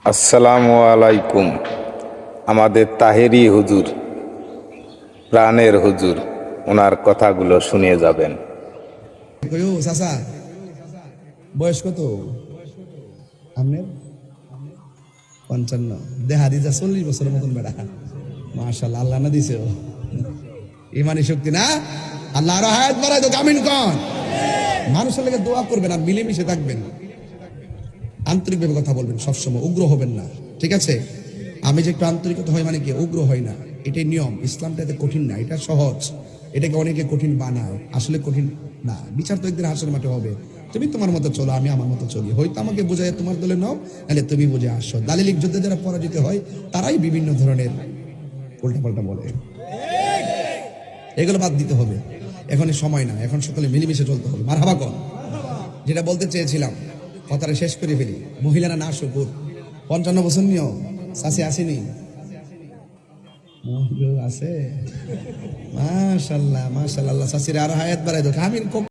আসসালামু আলাইকুম। আমাদের তাহেরি হুজুর, প্রাণের হুজুর, ওনার কথাগুলো শুনে যাবেন। চাচা বয়স কত আপনার? 55। দেখা দিছে 40 বছরের মতন বেড়া। মাশাআল্লাহ, আল্লাহ না দিছে ইমানি শক্তি না। আল্লাহ আরো হায়াত বাড়ায় তো, আমিন কোন। মানুষের লেগে দোয়া করবেন আর মিলেমিশে থাকবেন, আন্তরিকভাবে কথা বলবেন, সবসময় উগ্র হবেন না, ঠিক আছে? আমি যে একটু আন্তরিকতা হয় মানে কি উগ্র হয় না, এটাই নিয়ম। ইসলামটা এত কঠিন না, এটা সহজ। এটাকে অনেকে কঠিন বানায়, আসলে কঠিন না। বিচার তো একদিন হাসর মাঠে হবে। তুমি তোমার মতো চলো, আমি আমার মতো চলি। হয়তো আমাকে বোঝায় তোমার দলে নাও, নাহলে তুমি বুঝে আসো। দালিলিক যুদ্ধে যারা পরাজিত হয় তারাই বিভিন্ন ধরনের উল্টাপাল্টা বলে। এগুলো বাদ দিতে হবে। এখন সময় না, এখন সকলে মিলেমিশে চলতে হবে। মারহাবা কর। যেটা বলতে চেয়েছিলাম কথাটা শেষ করে ফেলি। মহিলারা না শুকুর 55 বছর নিয়েও চাষি আসেনি আছে। মাশাল্লাহ মাশাল্লাহ, চাষিরা আরো হায়াত বাড়াই দোক, আমিন।